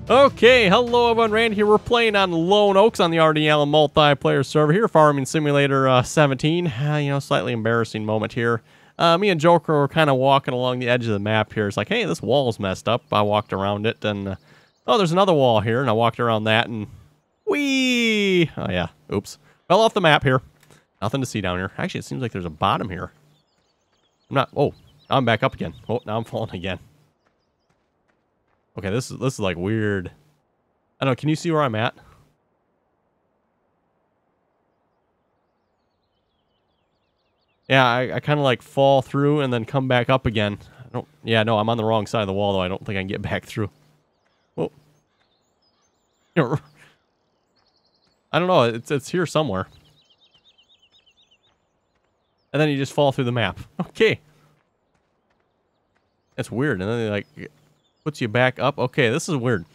Okay, hello everyone, Randy here. We're playing on Lone Oaks on the RDAllen multiplayer server here, Farming Simulator 17. Slightly embarrassing moment here. Me and Joker were kind of walking along the edge of the map here. It's like, hey, this wall's messed up. I walked around it, and oh, there's another wall here, and I walked around that, and whee! Oh yeah, oops. Fell off the map here. Nothing to see down here. Actually, it seems like there's a bottom here. Oh, now I'm back up again. Oh, now I'm falling again. Okay, this is like weird. I don't know, can you see where I'm at? Yeah, I kind of like fall through and then come back up again. Yeah, no, I'm on the wrong side of the wall though. I don't think I can get back through. Whoa. I don't know, it's here somewhere. And then you just fall through the map. Okay. That's weird. And then they like puts you back up. Okay, this is weird.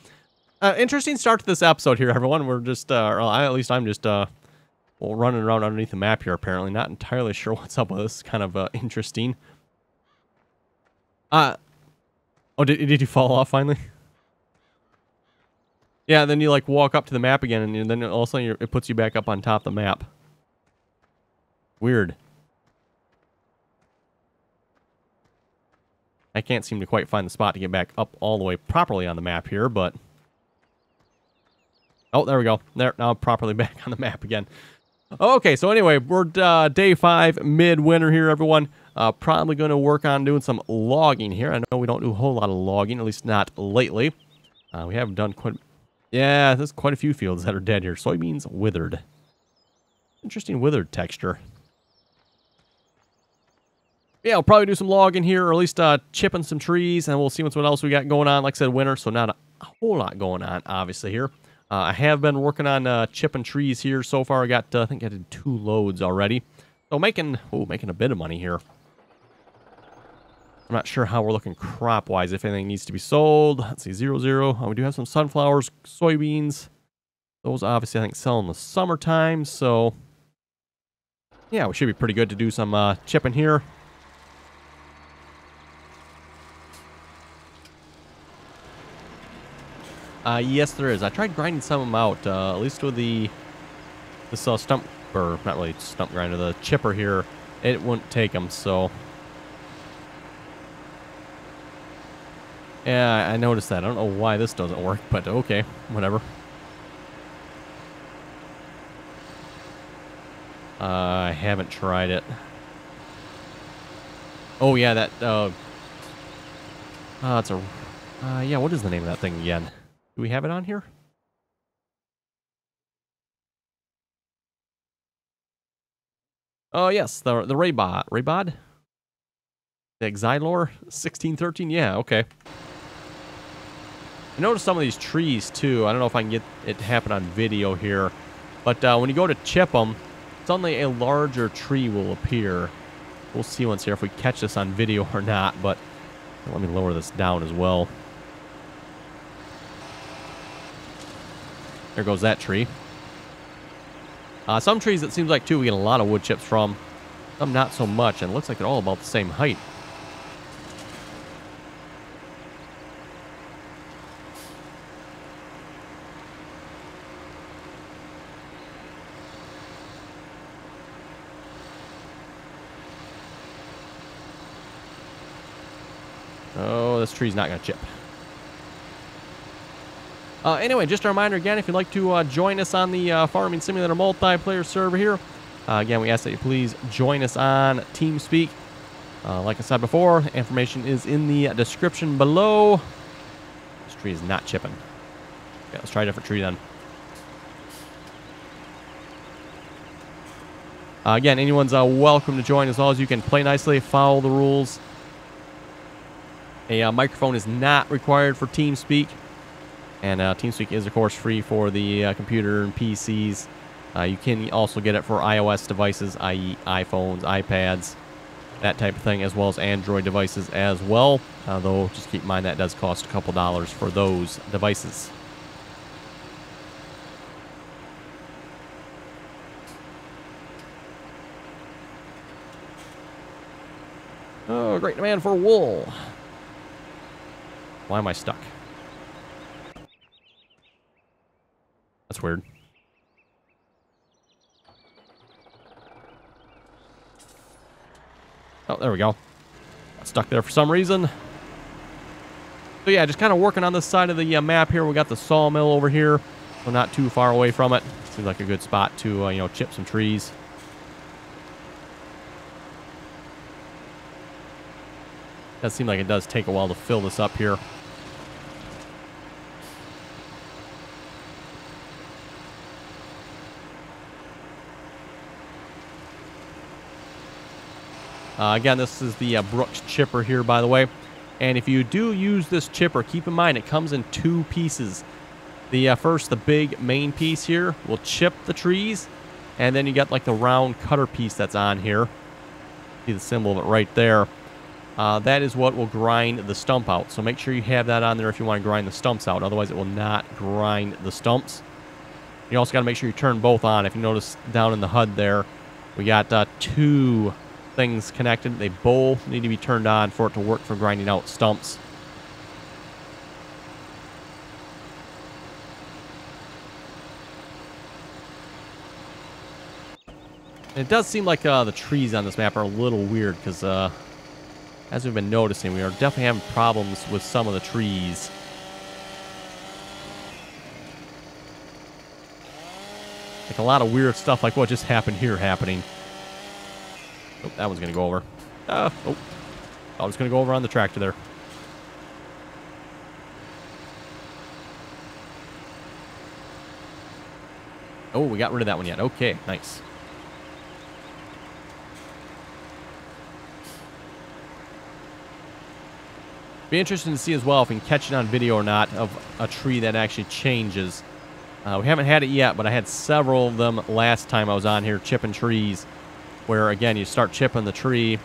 Interesting start to this episode here, everyone. We're just, at least I'm just, running around underneath the map here, apparently. Not entirely sure what's up with this. Kind of, interesting. Oh, did you fall off finally? Yeah, then you, like, walk up to the map again, and then all of a sudden it puts you back up on top of the map. Weird. I can't seem to quite find the spot to get back up all the way properly on the map here, but... Oh, there we go. There, now I'm properly back on the map again. Okay, so anyway, we're day 5, midwinter here, everyone. Probably going to work on doing some logging here. I know we don't do a whole lot of logging, at least not lately. We have done quite... Yeah, there's quite a few fields that are dead here. Soybeans withered. Interesting withered texture. Yeah, I'll probably do some logging here, or at least chipping some trees, and we'll see what else we got going on. Like I said, winter, so not a whole lot going on, obviously, here. I have been working on chipping trees here so far. I think I did 2 loads already. So making a bit of money here. I'm not sure how we're looking crop-wise, if anything needs to be sold. Let's see, 0. We do have some sunflowers, soybeans. Those obviously, I think, sell in the summertime, so... Yeah, we should be pretty good to do some chipping here. Yes, there is. I tried grinding some of them out, at least with this stump, or not really stump grinder, the chipper here. It wouldn't take them, so... Yeah, I noticed that. I don't know why this doesn't work, but okay, whatever. I haven't tried it. Oh, yeah, that, it's a... yeah, what is the name of that thing again? Do we have it on here? Oh, yes, the Raybod. Raybod? The Exilor 1613? Yeah, okay. I noticed some of these trees, too. I don't know if I can get it to happen on video here. But when you go to chip them, suddenly a larger tree will appear. We'll see once here if we catch this on video or not. But let me lower this down as well. There goes that tree. Some trees, it seems like, too, we get a lot of wood chips from. Some not so much, and it looks like they're all about the same height. Oh, this tree's not going to chip. Anyway, just a reminder again, if you'd like to join us on the Farming Simulator multiplayer server here, again, we ask that you please join us on TeamSpeak. Like I said before, information is in the description below. This tree is not chipping. Okay, let's try a different tree then. Again, anyone's welcome to join as long as you can play nicely, follow the rules. A microphone is not required for TeamSpeak. And TeamSpeak is, of course, free for the computer and PCs. You can also get it for iOS devices, i.e. iPhones, iPads, that type of thing, as well as Android devices as well. Though, just keep in mind that does cost a couple dollars for those devices. Oh, great demand for wool. Why am I stuck? That's weird. Oh, there we go. Got stuck there for some reason. So yeah, just kind of working on this side of the map here. We got the sawmill over here, so not too far away from it. Seems like a good spot to, you know, chip some trees. Does seem like it does take a while to fill this up here. Again, this is the Brooks chipper here, by the way. And if you do use this chipper, keep in mind it comes in two pieces. The first, the big main piece here, will chip the trees. And then you got like the round cutter piece that's on here. See the symbol of it right there. That is what will grind the stump out. So make sure you have that on there if you want to grind the stumps out. Otherwise, it will not grind the stumps. You also got to make sure you turn both on. If you notice down in the HUD there, we got two things connected. They both need to be turned on for it to work for grinding out stumps. And it does seem like the trees on this map are a little weird because as we've been noticing, we are definitely having problems with some of the trees. Like a lot of weird stuff like what just happened here happening. Oh, that one's going to go over. Oh, I was going to go over on the tractor there. Oh, we got rid of that one yet. Okay, nice. Be interesting to see as well if we can catch it on video or not of a tree that actually changes. We haven't had it yet, but I had several of them last time I was on here chipping trees. Where, again, you start chipping the tree.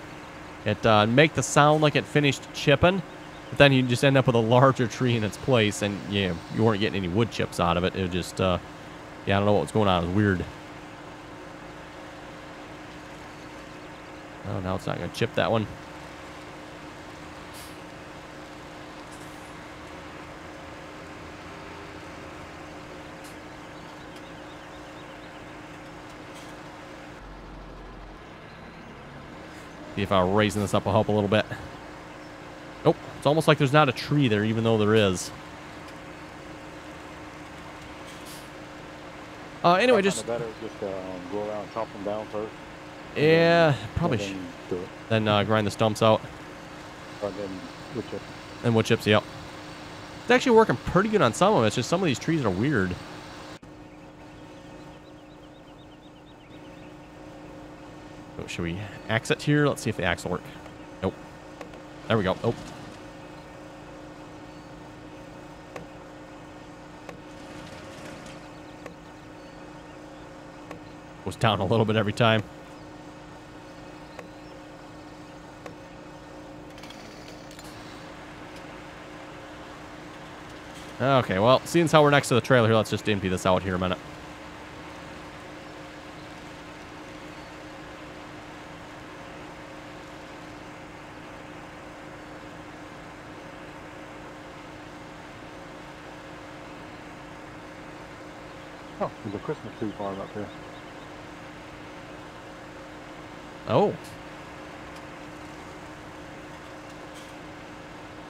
It make the sound like it finished chipping. But then you just end up with a larger tree in its place. And, yeah, you weren't getting any wood chips out of it. It was just, yeah, I don't know what was going on. It was weird. Oh, now it's not going to chip that one. See if raising this up will help a little bit. Nope. It's almost like there's not a tree there, even though there is. Anyway, just... better just go around and chop them down first. Yeah, probably should. Then grind the stumps out. And then wood chips. And wood chips, yep. It's actually working pretty good on some of them. It's just some of these trees are weird. Should we axe it here? Let's see if the axe will work. Nope. There we go. Nope. Goes down a little bit every time. Okay, well, seeing as how we're next to the trailer here, let's just empty this out here a minute. Oh, there's a Christmas tree farm up here. Oh.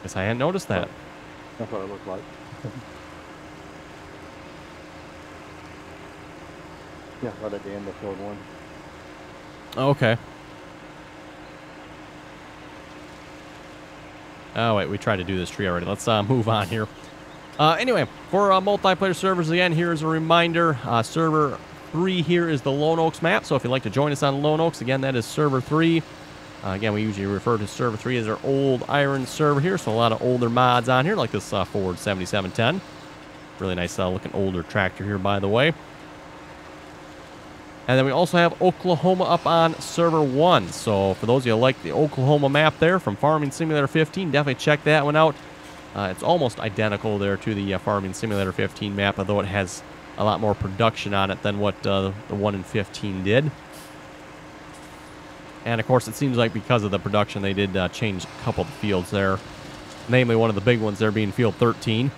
Guess I hadn't noticed that. That's what it looked like. Yeah, right at the end of field one. Okay. Oh, wait, we tried to do this tree already. Let's move on here. Anyway, for multiplayer servers, again, here's a reminder. Server 3 here is the Lone Oaks map, so if you'd like to join us on Lone Oaks, again, that is Server 3. Again, we usually refer to Server 3 as our old iron server here, so a lot of older mods on here, like this Ford 7710. Really nice looking older tractor here, by the way. And then we also have Oklahoma up on Server 1. So for those of you who like the Oklahoma map there from Farming Simulator 15, definitely check that one out. It's almost identical there to the Farming Simulator 15 map, although it has a lot more production on it than what the one in 15 did. And, of course, it seems like because of the production, they did change a couple of the fields there. Namely, one of the big ones there being Field 13.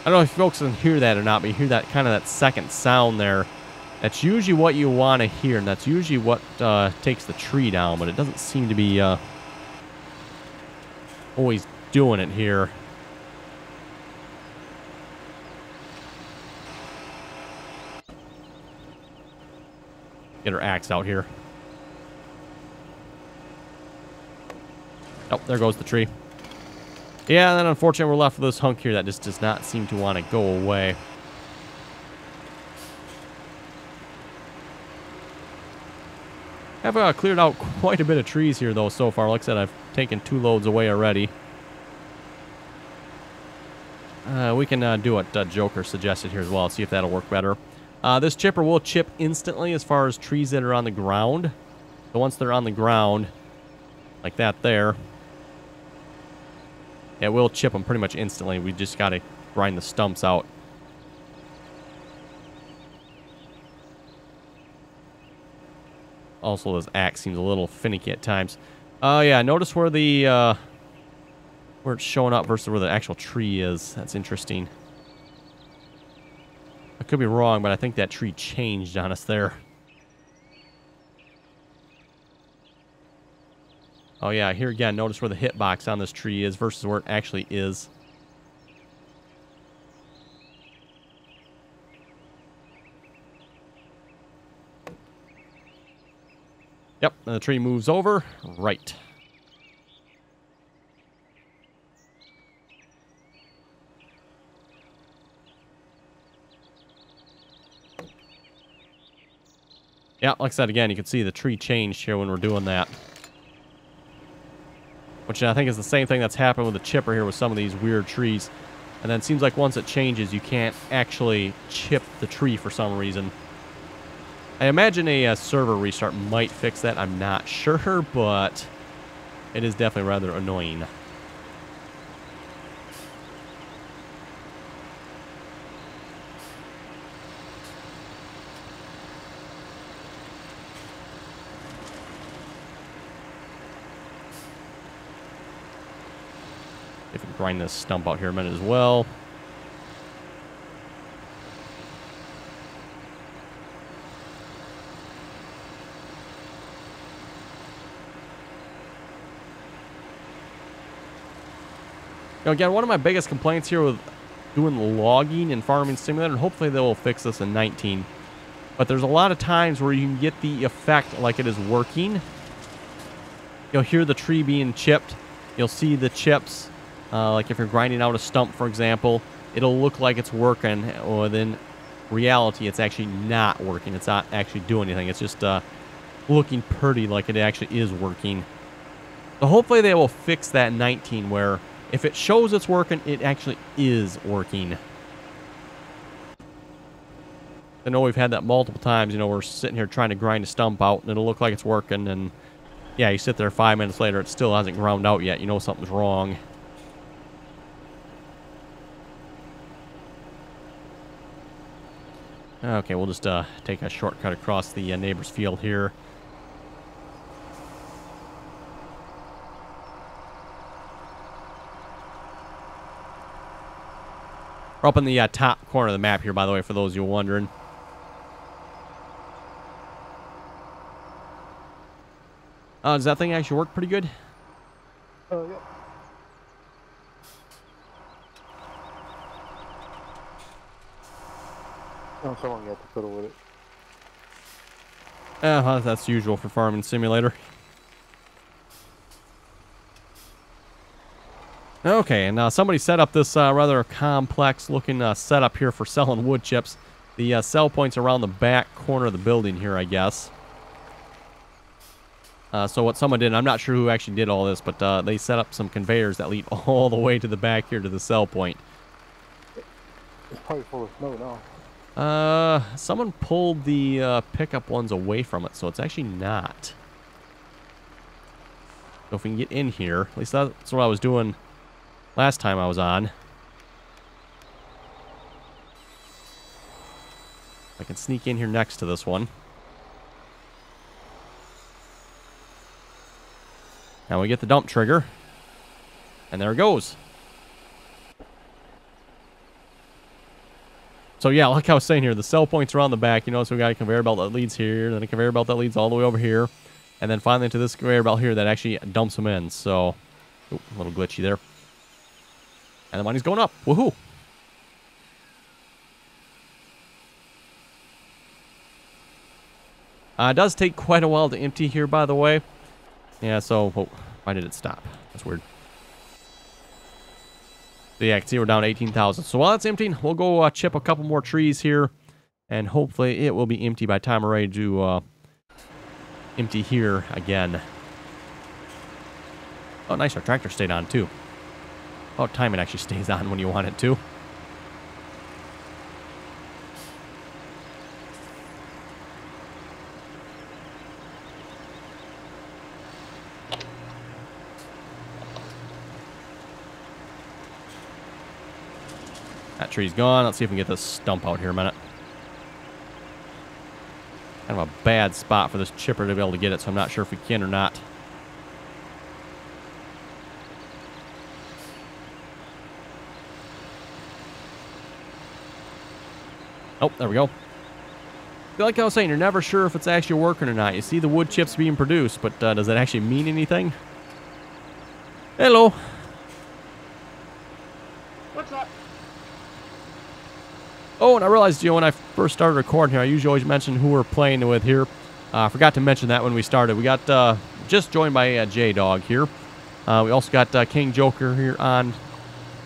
I don't know if folks can hear that or not, but you hear that kind of that second sound there. That's usually what you want to hear, and that's usually what takes the tree down, but it doesn't seem to be always doing it here. Get her axe out here. Oh, there goes the tree. Yeah, and then unfortunately we're left with this hunk here that just does not seem to want to go away. I've cleared out quite a bit of trees here, though, so far. Like I said, I've taken 2 loads away already. We can do what Joker suggested here as well. See if that'll work better. This chipper will chip instantly as far as trees that are on the ground. So once they're on the ground, like that there, it will chip them pretty much instantly. We just got to grind the stumps out. Also, this axe seems a little finicky at times. Yeah, notice where the where it's showing up versus where the actual tree is. That's interesting. I could be wrong, but I think that tree changed on us there. Oh yeah, here again, notice where the hitbox on this tree is versus where it actually is. Yep, and the tree moves over. Right. Yeah, like I said, again, you can see the tree changed here when we're doing that. Which I think is the same thing that's happened with the chipper here with some of these weird trees. And then it seems like once it changes, you can't actually chip the tree for some reason. I imagine a server restart might fix that. I'm not sure, but it is definitely rather annoying. If we grind this stump out here a minute as well. Now, again, one of my biggest complaints here with doing logging in Farming Simulator, and hopefully they will fix this in 19, but there's a lot of times where you can get the effect like it is working. You'll hear the tree being chipped. You'll see the chips, like if you're grinding out a stump, for example, it'll look like it's working, or then reality, it's actually not working. It's not actually doing anything. It's just looking pretty like it actually is working. So hopefully they will fix that in 19, where if it shows it's working, it actually is working. I know we've had that multiple times. You know, we're sitting here trying to grind a stump out, and it'll look like it's working, and yeah, you sit there 5 minutes later, it still hasn't ground out yet. You know something's wrong. Okay, we'll just take a shortcut across the neighbor's field here. We're up in the top corner of the map here, by the way, for those of you wondering. Does that thing actually work pretty good? Oh, yeah. Oh, so long you have to fiddle with it. That's usual for Farming Simulator. Okay, and somebody set up this rather complex looking setup here for selling wood chips. The sell point's around the back corner of the building here, I guess. So what someone did, I'm not sure who actually did all this, but they set up some conveyors that lead all the way to the back here to the sell point. It's probably full of snow now. Someone pulled the pickup ones away from it, so it's actually not. So if we can get in here, at least that's what I was doing last time I was on. I can sneak in here next to this one. Now we get the dump trigger. And there it goes. So yeah, like I was saying here, the sell points are on the back. You notice we got a conveyor belt that leads here, then a conveyor belt that leads all the way over here, and then finally to this conveyor belt here that actually dumps them in. So, ooh, a little glitchy there. And the money's going up. Woohoo! It does take quite a while to empty here, by the way. Yeah, so, oh, why did it stop? That's weird. So yeah, I can see we're down 18,000. So while it's emptying, we'll go chip a couple more trees here, and hopefully it will be empty by the time we're ready to empty here again. Oh, nice, our tractor stayed on too. Oh, time it actually stays on when you want it to. That tree's gone. Let's see if we can get this stump out here a minute. Kind of a bad spot for this chipper to be able to get it, so I'm not sure if we can or not. Oh, there we go. Like I was saying, you're never sure if it's actually working or not. You see the wood chips being produced, but does that actually mean anything? Hello. What's up? Oh, and I realized, when I first started recording here, I usually always mention who we're playing with here. I forgot to mention that when we started. We got just joined by J-Dog here. We also got King Joker here on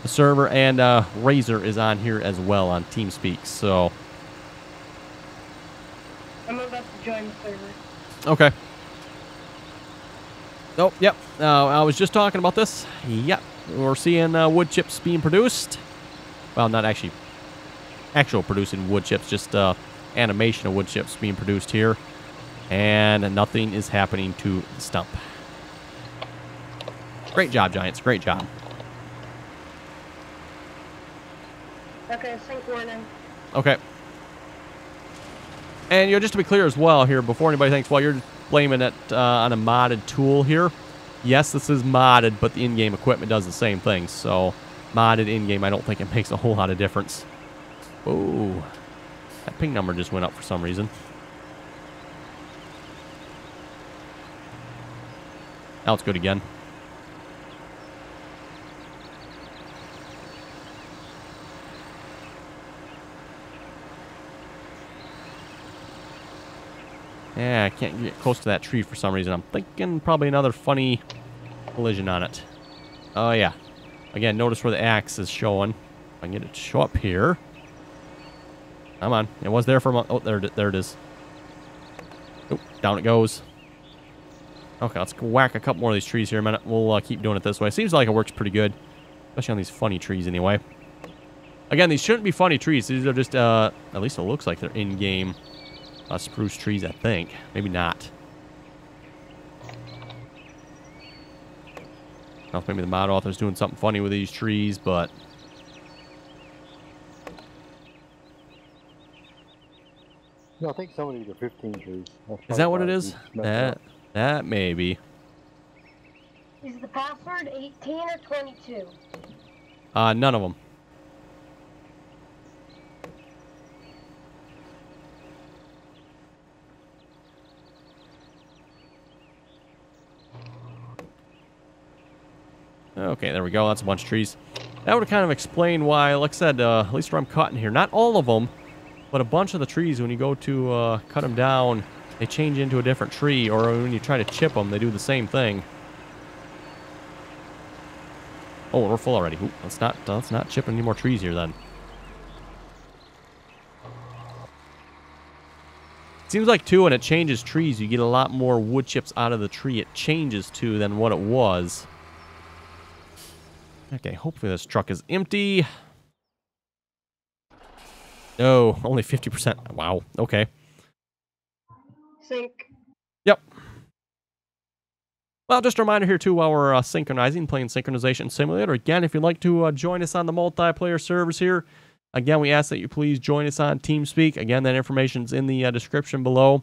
the server, and Razor is on here as well on TeamSpeak. So, I'm about to join the server. okay. Oh, yep. I was just talking about this. Yep. We're seeing wood chips being produced. Well, not actually actual producing wood chips, just animation of wood chips being produced here. And nothing is happening to the stump. Great job, Giants. Great job. Okay, sync warning. Okay. And just to be clear as well here, before anybody thinks, well, you're blaming it on a modded tool here. Yes, this is modded, but the in-game equipment does the same thing. So, modded in-game, I don't think it makes a whole lot of difference. Oh, that ping number just went up for some reason. Now it's good again. Yeah, I can't get close to that tree for some reason. I'm thinking probably another funny collision on it. Oh, yeah. Again, notice where the axe is showing. If I can get it to show up here. Come on. It was there for a moment. Oh, there it is. Oh, down it goes. Okay, let's whack a couple more of these trees here a minute. We'll keep doing it this way. Seems like it works pretty good. Especially on these funny trees anyway. Again, these shouldn't be funny trees. These are just, at least it looks like they're in-game spruce trees, I think. Maybe not. I don't know if maybe the mod author's doing something funny with these trees, but... No, I think some of these are 15 trees. Is that what it is? That maybe. Is the password 18 or 22? None of them. Okay, there we go. That's a bunch of trees. That would kind of explain why, like I said, at least where I'm cutting here, not all of them, but a bunch of the trees, when you go to cut them down, they change into a different tree, or when you try to chip them, they do the same thing. Oh, we're full already. Ooh, let's not chip any more trees here then. Seems like, too, when it changes trees, you get a lot more wood chips out of the tree it changes to than what it was. Okay, hopefully this truck is empty. No, only 50%. Wow, okay. Sync. Yep. Well, just a reminder here, too, while we're synchronizing, playing Synchronization Simulator. Again, if you'd like to join us on the multiplayer servers here, again, we ask that you please join us on TeamSpeak. Again, that information's in the description below.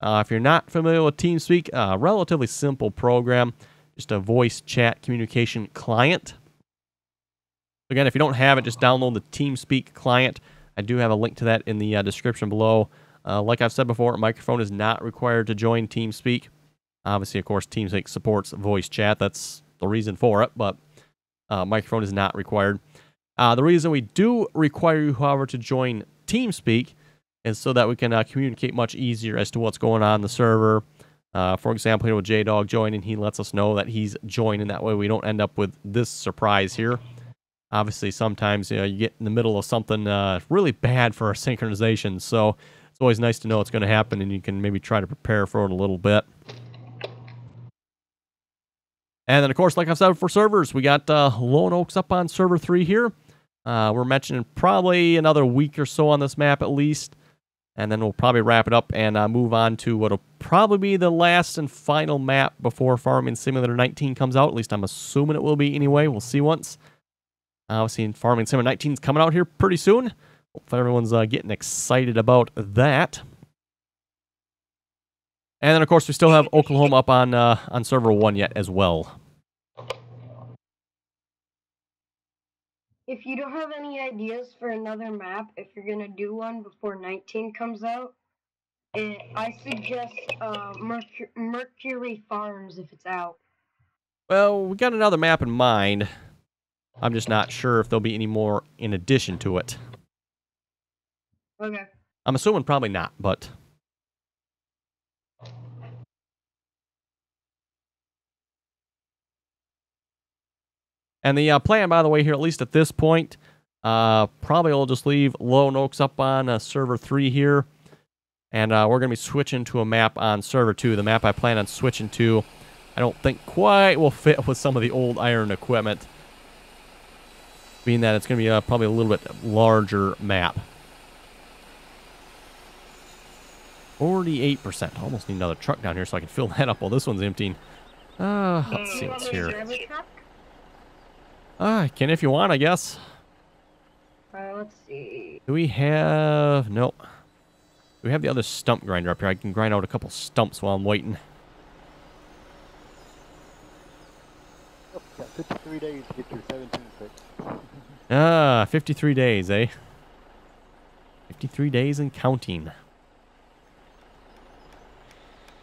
If you're not familiar with TeamSpeak, a relatively simple program, just a voice chat communication client. Again, if you don't have it, just download the TeamSpeak client I do have a link to that in the description below. Like I've said before, a microphone is not required to join TeamSpeak. Obviously, of course, TeamSpeak supports voice chat. That's the reason for it, but microphone is not required. The reason we do require you, however, to join TeamSpeak is so that we can communicate much easier as to what's going on in the server. For example, here with J-Dog joining, he lets us know that he's joining. That way we don't end up with this surprise here. Obviously, sometimes you get in the middle of something really bad for our synchronization, so it's always nice to know it's going to happen, and you can maybe try to prepare for it a little bit. And then, of course, like I've said for servers, we got Lone Oaks up on server 3 here. We're mentioning probably another week or so on this map at least, and then we'll probably wrap it up and move on to what'll probably be the last and final map before Farming Simulator 19 comes out. At least I'm assuming it will be anyway. We'll see once. Obviously, Farming Simulator 19 is coming out here pretty soon. Hopefully everyone's getting excited about that. And then, of course, we still have Oklahoma up on server 1 yet as well. If you don't have any ideas for another map, if you're going to do one before 19 comes out, I suggest Mercury Farms if it's out. Well, we got another map in mind. I'm just not sure if there'll be any more in addition to it. Okay. I'm assuming probably not, but... And the plan, by the way, here, at least at this point, probably we'll just leave Lone Oaks up on server 3 here. And we're going to be switching to a map on server 2. The map I plan on switching to, I don't think quite will fit with some of the old iron equipment. Being that it's going to be probably a little bit larger map. 48%. Almost need another truck down here so I can fill that up while this one's emptying. Let's see what's here. Can if you want, I guess. Let's see. Do we have... No. Do we have the other stump grinder up here? I can grind out a couple stumps while I'm waiting. Got 53 days to get your 17.6. 53 days, eh? 53 days and counting.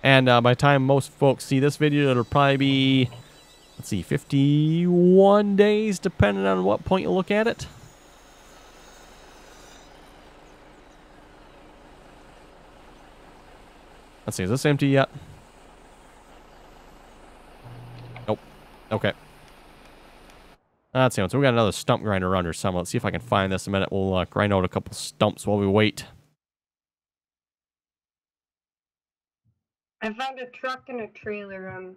And by the time most folks see this video, it'll probably be... Let's see, 51 days, depending on what point you look at it. Let's see, is this empty yet? Nope. Okay. Let's see, so we got another stump grinder around here somewhere. Let's see if I can find this in a minute. We'll grind out a couple stumps while we wait. I found a truck and a trailer on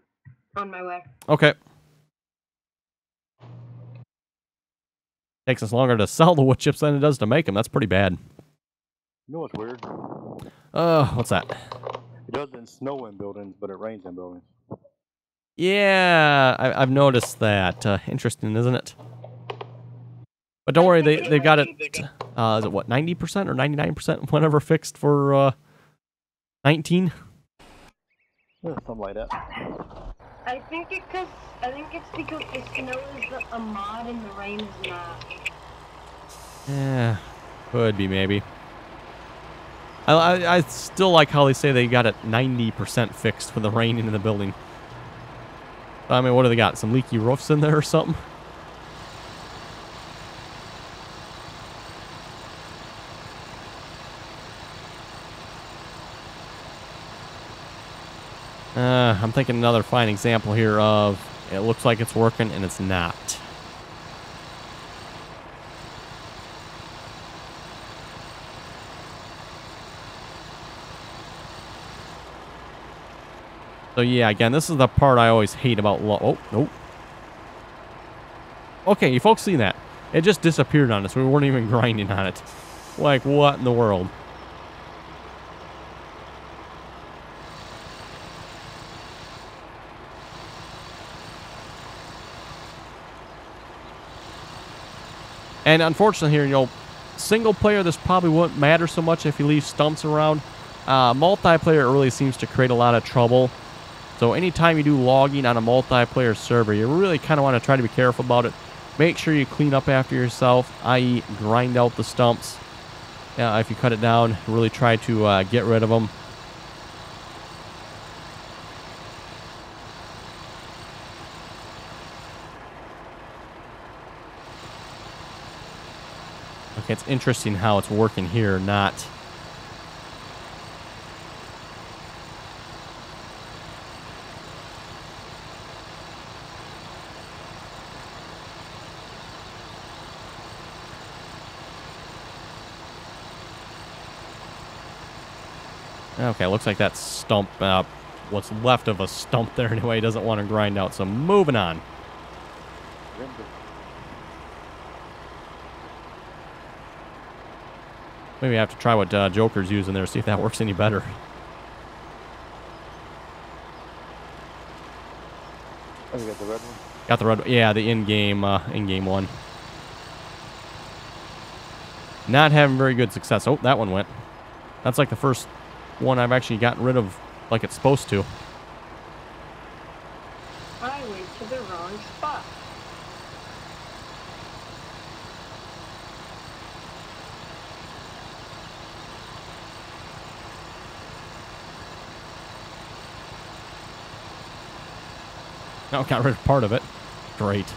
my way. Okay. Takes us longer to sell the wood chips than it does to make them. That's pretty bad. You know what's weird? What's that? It doesn't snow in buildings, but it rains in buildings. Yeah, I've noticed that. Interesting, isn't it? But don't worry, they got it. Is it what, 90% or 99%? Whatever fixed for 19. Yeah, something like that. I think it's because the snow is a mod and the rain is not. Yeah, could be maybe. I still like how they say they got it 90% fixed for the rain in the building. I mean, what do they got? Some leaky roofs in there or something? I'm thinking another fine example here of it looks like it's working and it's not. So yeah, again, this is the part I always hate about oh, nope. Okay, you folks see that? It just disappeared on us. We weren't even grinding on it. Like, what in the world? And unfortunately here, you know, single player, this probably wouldn't matter so much if you leave stumps around. Multiplayer really seems to create a lot of trouble. So anytime you do logging on a multiplayer server, you really kind of want to try to be careful about it. Make sure you clean up after yourself, i.e. grind out the stumps. if you cut it down, really try to get rid of them. Okay, it's interesting how it's working here, not... Okay, looks like that stump, what's left of a stump there anyway, doesn't want to grind out, so moving on. Maybe I have to try what Joker's using there, see if that works any better. Oh, you got the red one? Got the red one. Yeah, the in-game one. Not having very good success. Oh, that one went. That's like the first one I've actually gotten rid of like it's supposed to. I went to the wrong spot. Oh, got rid of part of it. Great.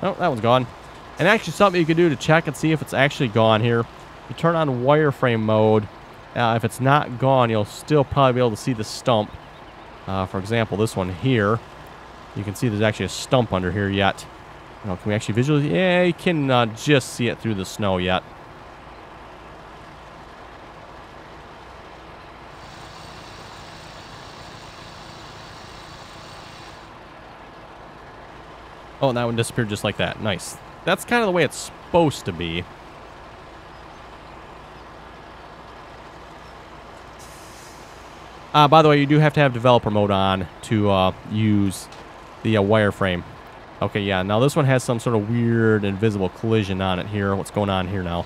Oh, that one's gone. And actually something you can do to check and see if it's actually gone here. You turn on wireframe mode. If it's not gone, you'll still probably be able to see the stump. For example, this one here. You can see there's actually a stump under here yet. Can we actually visually? Yeah, you can just see it through the snow yet. Oh, and that one disappeared just like that. Nice. That's kind of the way it's supposed to be. By the way, you do have to have developer mode on to use the wireframe. Okay, yeah. Now this one has some sort of weird invisible collision on it here. What's going on here now?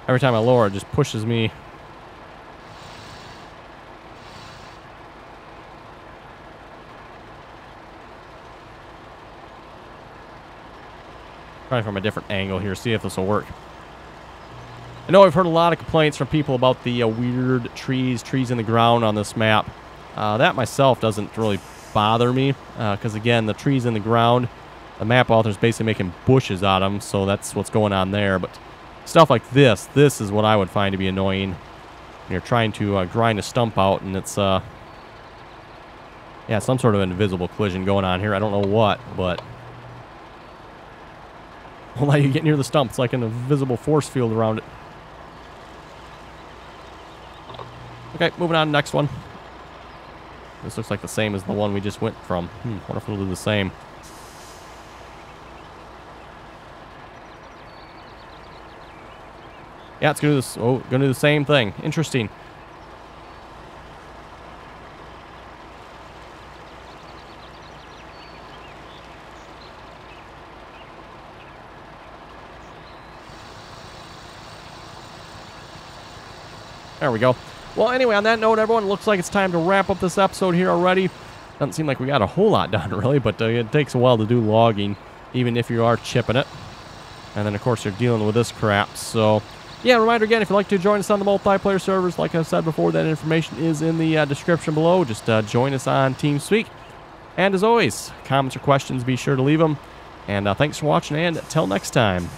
Every time I lower, it just pushes me. Trying from a different angle here, see if this will work. I know I've heard a lot of complaints from people about the weird trees in the ground on this map. That myself doesn't really bother me, because again, the trees in the ground, the map author's basically making bushes out of them, so that's what's going on there. But stuff like this is what I would find to be annoying. You're trying to grind a stump out, and it's yeah, some sort of invisible collision going on here. I don't know what, but won't let you get near the stump. It's like an invisible force field around it. Okay, moving on to the next one. This looks like the same as the one we just went from. Wonder if it'll do the same. Yeah, it's gonna do this. Oh, gonna do the same thing. Interesting. There we go. Well, anyway, on that note, everyone, it looks like it's time to wrap up this episode here already. Doesn't seem like we got a whole lot done, really, but it takes a while to do logging, even if you are chipping it. And then, of course, you're dealing with this crap. So, yeah, reminder again, if you'd like to join us on the multiplayer servers, like I said before, that information is in the description below. Just join us on TeamSpeak. And as always, comments or questions, be sure to leave them. And thanks for watching, and until next time.